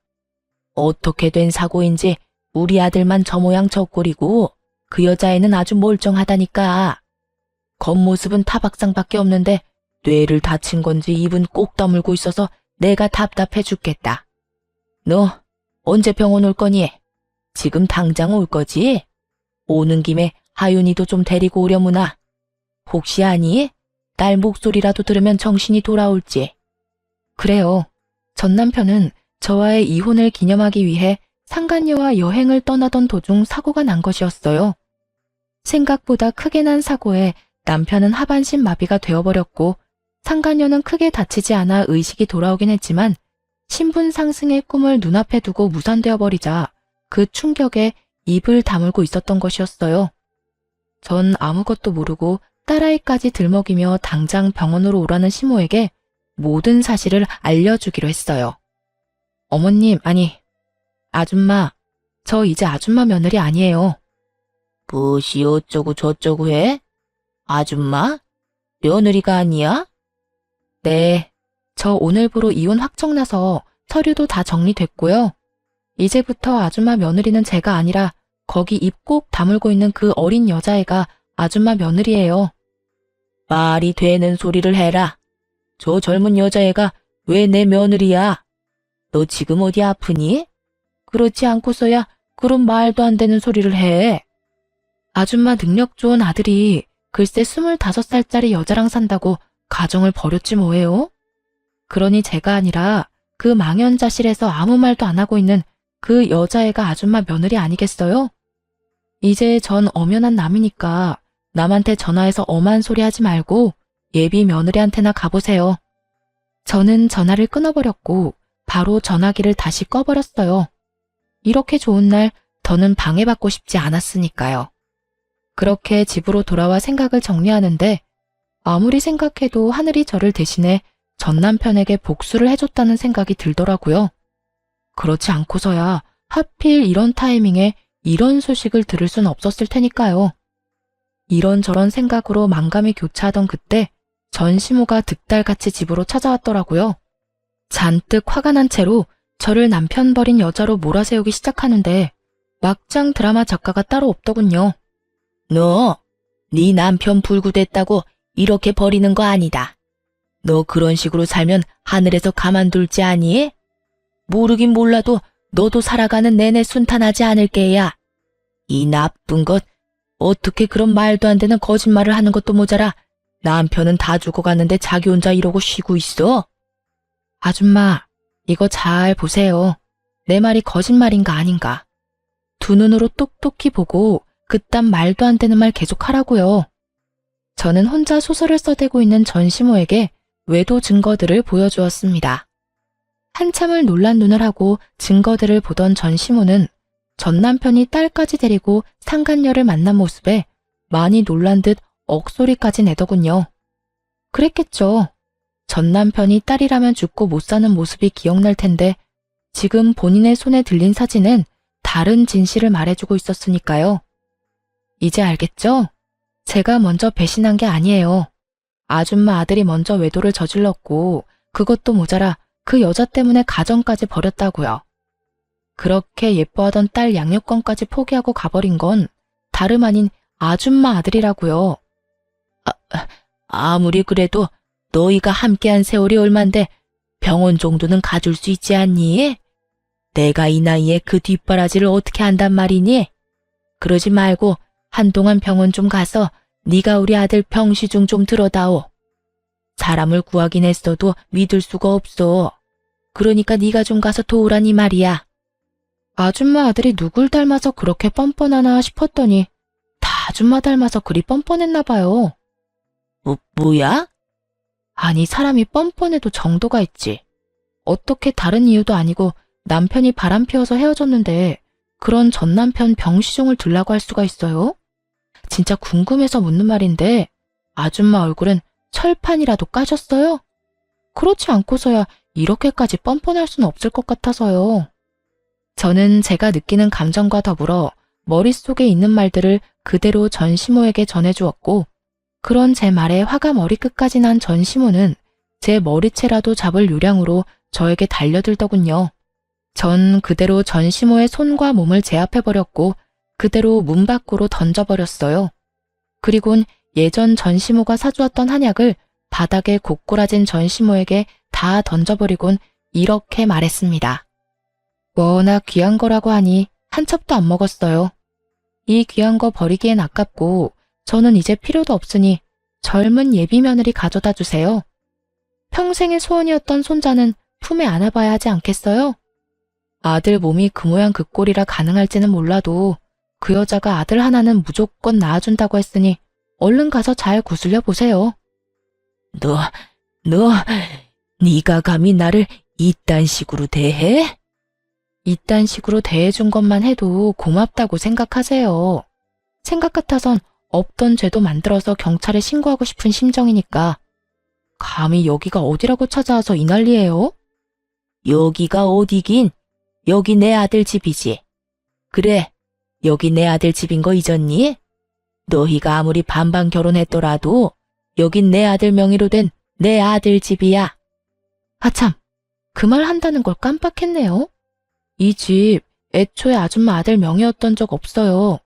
Speaker 1: 어떻게 된 사고인지 우리 아들만 저 모양 저 꼴이고 그 여자애는 아주 멀쩡하다니까. 겉모습은 타박상밖에 없는데 뇌를 다친 건지 입은 꼭 다물고 있어서 내가 답답해 죽겠다. 너 언제 병원 올 거니? 지금 당장 올 거지? 오는 김에 하윤이도 좀 데리고 오려무나. 혹시 아니? 딸 목소리라도 들으면 정신이 돌아올지. 그래요. 전 남편은 저와의 이혼을 기념하기 위해 상간녀와 여행을 떠나던 도중 사고가 난 것이었어요. 생각보다 크게 난 사고에 남편은 하반신 마비가 되어버렸고 상간녀는 크게 다치지 않아 의식이 돌아오긴 했지만 신분 상승의 꿈을 눈앞에 두고 무산되어 버리자 그 충격에 입을 다물고 있었던 것이었어요. 전 아무것도 모르고 딸아이까지 들먹이며 당장 병원으로 오라는 시모에게 모든 사실을 알려주기로 했어요. 어머님, 아니, 아줌마, 저 이제 아줌마 며느리 아니에요. 무엇이 어쩌고 저쩌고 해? 아줌마? 며느리가 아니야? 네, 저 오늘부로 이혼 확정나서 서류도 다 정리됐고요. 이제부터 아줌마 며느리는 제가 아니라 거기 입 꼭 다물고 있는 그 어린 여자애가 아줌마 며느리예요. 말이 되는 소리를 해라. 저 젊은 여자애가 왜 내 며느리야? 너 지금 어디 아프니? 그렇지 않고서야 그런 말도 안 되는 소리를 해. 아줌마 능력 좋은 아들이 글쎄 25살짜리 여자랑 산다고 가정을 버렸지 뭐예요? 그러니 제가 아니라 그 망연자실에서 아무 말도 안 하고 있는 그 여자애가 아줌마 며느리 아니겠어요? 이제 전 엄연한 남이니까 남한테 전화해서 엄한 소리 하지 말고 예비 며느리한테나 가보세요. 저는 전화를 끊어버렸고 바로 전화기를 다시 꺼버렸어요. 이렇게 좋은 날 더는 방해받고 싶지 않았으니까요. 그렇게 집으로 돌아와 생각을 정리하는데 아무리 생각해도 하늘이 저를 대신해 전 남편에게 복수를 해줬다는 생각이 들더라고요. 그렇지 않고서야 하필 이런 타이밍에 이런 소식을 들을 순 없었을 테니까요. 이런저런 생각으로 만감이 교차하던 그때 전시모가 득달같이 집으로 찾아왔더라고요. 잔뜩 화가 난 채로 저를 남편 버린 여자로 몰아세우기 시작하는데 막장 드라마 작가가 따로 없더군요. 너, 네 남편 불구됐다고 이렇게 버리는 거 아니다. 너 그런 식으로 살면 하늘에서 가만둘지 아니? 모르긴 몰라도 너도 살아가는 내내 순탄하지 않을 게야. 이 나쁜 것, 어떻게 그런 말도 안 되는 거짓말을 하는 것도 모자라 남편은 다 죽어가는데 자기 혼자 이러고 쉬고 있어? 아줌마, 이거 잘 보세요. 내 말이 거짓말인가 아닌가. 두 눈으로 똑똑히 보고 그딴 말도 안 되는 말 계속하라고요. 저는 혼자 소설을 써대고 있는 전시모에게 외도 증거들을 보여주었습니다. 한참을 놀란 눈을 하고 증거들을 보던 전시모는 전 남편이 딸까지 데리고 상간녀를 만난 모습에 많이 놀란 듯 억소리까지 내더군요. 그랬겠죠. 전 남편이 딸이라면 죽고 못 사는 모습이 기억날 텐데 지금 본인의 손에 들린 사진은 다른 진실을 말해주고 있었으니까요. 이제 알겠죠? 제가 먼저 배신한 게 아니에요. 아줌마 아들이 먼저 외도를 저질렀고 그것도 모자라 그 여자 때문에 가정까지 버렸다고요. 그렇게 예뻐하던 딸 양육권까지 포기하고 가버린 건 다름 아닌 아줌마 아들이라고요. 아무리 그래도 너희가 함께한 세월이 얼만데 병원 정도는 가줄 수 있지 않니? 내가 이 나이에 그 뒷바라지를 어떻게 한단 말이니? 그러지 말고 한동안 병원 좀 가서 네가 우리 아들 병시중 좀 들어다오. 사람을 구하긴 했어도 믿을 수가 없어. 그러니까 네가 좀 가서 도우라니 말이야. 아줌마 아들이 누굴 닮아서 그렇게 뻔뻔하나 싶었더니 다 아줌마 닮아서 그리 뻔뻔했나 봐요. 뭐야? 아니 사람이 뻔뻔해도 정도가 있지. 어떻게 다른 이유도 아니고 남편이 바람 피워서 헤어졌는데 그런 전 남편 병시종을 들라고 할 수가 있어요? 진짜 궁금해서 묻는 말인데 아줌마 얼굴은 철판이라도 까셨어요? 그렇지 않고서야 이렇게까지 뻔뻔할 수는 없을 것 같아서요. 저는 제가 느끼는 감정과 더불어 머릿속에 있는 말들을 그대로 전시모에게 전해주었고 그런 제 말에 화가 머리끝까지 난 전시모는 제 머리채라도 잡을 요량으로 저에게 달려들더군요. 전 그대로 전시모의 손과 몸을 제압해버렸고 그대로 문 밖으로 던져버렸어요. 그리곤 예전 전시모가 사주었던 한약을 바닥에 고꾸라진 전시모에게 다 던져버리곤 이렇게 말했습니다. 워낙 귀한 거라고 하니 한 첩도 안 먹었어요. 이 귀한 거 버리기엔 아깝고 저는 이제 필요도 없으니 젊은 예비 며느리 가져다 주세요. 평생의 소원이었던 손자는 품에 안아봐야 하지 않겠어요? 아들 몸이 그 모양 그 꼴이라 가능할지는 몰라도 그 여자가 아들 하나는 무조건 낳아준다고 했으니 얼른 가서 잘 구슬려 보세요. 네가 감히 나를 이딴 식으로 대해? 이딴 식으로 대해준 것만 해도 고맙다고 생각하세요. 생각 같아선 없던 죄도 만들어서 경찰에 신고하고 싶은 심정이니까. 감히 여기가 어디라고 찾아와서 이 난리예요? 여기가 어디긴? 여기 내 아들 집이지. 그래, 여기 내 아들 집인 거 잊었니? 너희가 아무리 반반 결혼했더라도 여긴 내 아들 명의로 된 내 아들 집이야. 아참, 그 말 한다는 걸 깜빡했네요. 이 집 애초에 아줌마 아들 명의였던 적 없어요.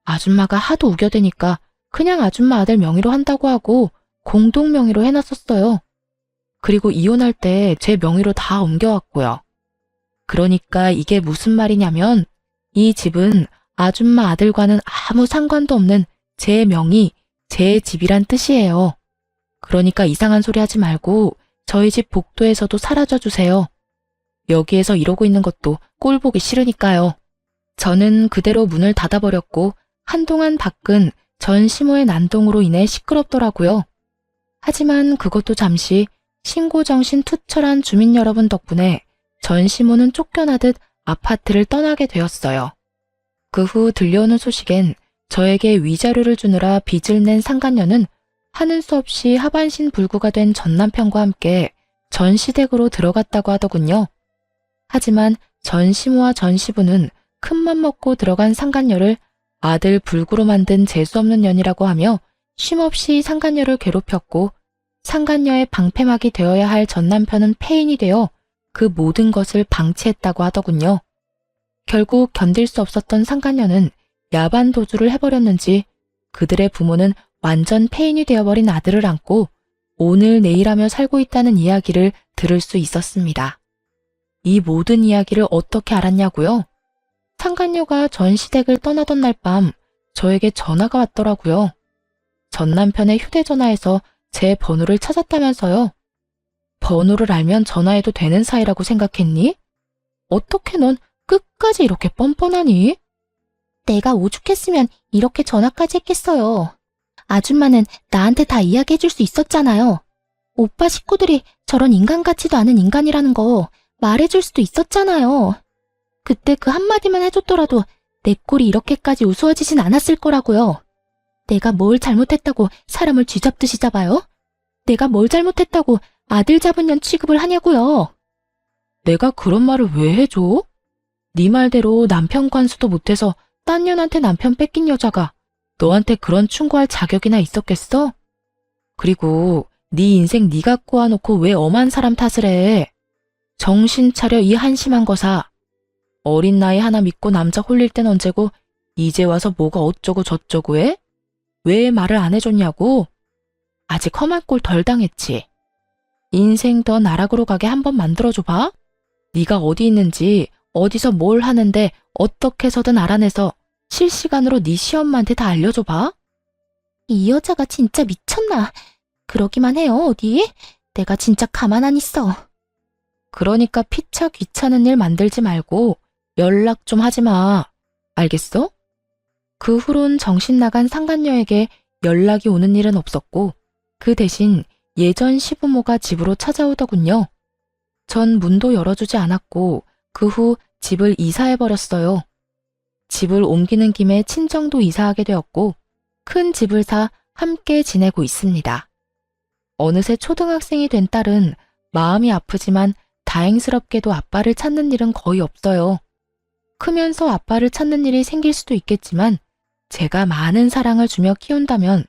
Speaker 1: 아줌마가 하도 우겨대니까 그냥 아줌마 아들 명의로 한다고 하고 공동 명의로 해놨었어요. 그리고 이혼할 때 제 명의로 다 옮겨왔고요. 그러니까 이게 무슨 말이냐면 이 집은 아줌마 아들과는 아무 상관도 없는 제 명의, 제 집이란 뜻이에요. 그러니까 이상한 소리 하지 말고 저희 집 복도에서도 사라져 주세요. 여기에서 이러고 있는 것도 꼴 보기 싫으니까요. 저는 그대로 문을 닫아버렸고 한동안 밖은 전 시모의 난동으로 인해 시끄럽더라고요. 하지만 그것도 잠시 신고정신 투철한 주민 여러분 덕분에 전 시모는 쫓겨나듯 아파트를 떠나게 되었어요. 그 후 들려오는 소식엔 저에게 위자료를 주느라 빚을 낸 상간녀는 하는 수 없이 하반신 불구가 된 전 남편과 함께 전시댁으로 들어갔다고 하더군요. 하지만 전 시모와 전 시부는 큰맘 먹고 들어간 상간녀를 아들 불구로 만든 재수없는 년이라고 하며 쉼없이 상간녀를 괴롭혔고 상간녀의 방패막이 되어야 할 전 남편은 폐인이 되어 그 모든 것을 방치했다고 하더군요. 결국 견딜 수 없었던 상간녀는 야반 도주를 해버렸는지 그들의 부모는 완전 폐인이 되어버린 아들을 안고 오늘 내일 하며 살고 있다는 이야기를 들을 수 있었습니다. 이 모든 이야기를 어떻게 알았냐고요? 상간녀가 전시댁을 떠나던 날 밤 저에게 전화가 왔더라고요. 전 남편의 휴대전화에서 제 번호를 찾았다면서요. 번호를 알면 전화해도 되는 사이라고 생각했니? 어떻게 넌 끝까지 이렇게 뻔뻔하니? 내가 오죽했으면 이렇게 전화까지 했겠어요. 아줌마는 나한테 다 이야기해줄 수 있었잖아요. 오빠 식구들이 저런 인간 같지도 않은 인간이라는 거 말해줄 수도 있었잖아요. 그때 그 한마디만 해줬더라도 내 꼴이 이렇게까지 우스워지진 않았을 거라고요. 내가 뭘 잘못했다고 사람을 쥐잡듯이 잡아요? 내가 뭘 잘못했다고 아들 잡은 년 취급을 하냐고요. 내가 그런 말을 왜 해줘? 네 말대로 남편 관수도 못해서 딴 년한테 남편 뺏긴 여자가 너한테 그런 충고할 자격이나 있었겠어? 그리고 네 인생 네가 꼬아놓고 왜 엄한 사람 탓을 해? 정신 차려 이 한심한 거사. 어린 나이 하나 믿고 남자 홀릴 땐 언제고 이제 와서 뭐가 어쩌고 저쩌고 해? 왜 말을 안 해줬냐고? 아직 험한 꼴 덜 당했지. 인생 더 나락으로 가게 한번 만들어줘봐. 네가 어디 있는지 어디서 뭘 하는데 어떻게 해서든 알아내서 실시간으로 네 시엄마한테 다 알려줘봐. 이 여자가 진짜 미쳤나? 그러기만 해요 어디? 내가 진짜 가만 안 있어. 그러니까 피차 귀찮은 일 만들지 말고 연락 좀 하지 마. 알겠어? 그 후론 정신 나간 상간녀에게 연락이 오는 일은 없었고 그 대신 예전 시부모가 집으로 찾아오더군요. 전 문도 열어주지 않았고 그 후 집을 이사해버렸어요. 집을 옮기는 김에 친정도 이사하게 되었고 큰 집을 사 함께 지내고 있습니다. 어느새 초등학생이 된 딸은 마음이 아프지만 다행스럽게도 아빠를 찾는 일은 거의 없어요. 크면서 아빠를 찾는 일이 생길 수도 있겠지만 제가 많은 사랑을 주며 키운다면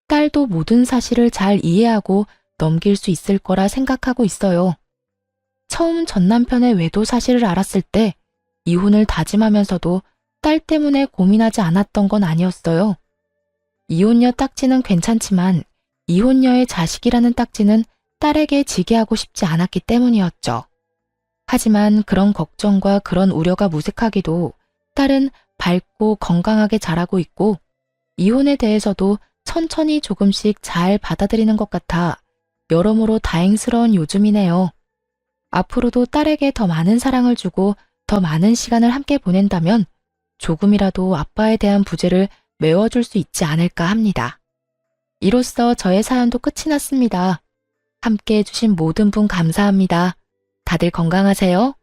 Speaker 1: 딸도 모든 사실을 잘 이해하고 넘길 수 있을 거라 생각하고 있어요. 처음 전 남편의 외도 사실을 알았을 때 이혼을 다짐하면서도 딸 때문에 고민하지 않았던 건 아니었어요. 이혼녀 딱지는 괜찮지만 이혼녀의 자식이라는 딱지는 딸에게 지게 하고 싶지 않았기 때문이었죠. 하지만 그런 걱정과 그런 우려가 무색하기도 딸은 밝고 건강하게 자라고 있고 이혼에 대해서도 천천히 조금씩 잘 받아들이는 것 같아 여러모로 다행스러운 요즘이네요. 앞으로도 딸에게 더 많은 사랑을 주고 더 많은 시간을 함께 보낸다면 조금이라도 아빠에 대한 부재를 메워줄 수 있지 않을까 합니다. 이로써 저의 사연도 끝이 났습니다. 함께 해주신 모든 분 감사합니다. 다들 건강하세요.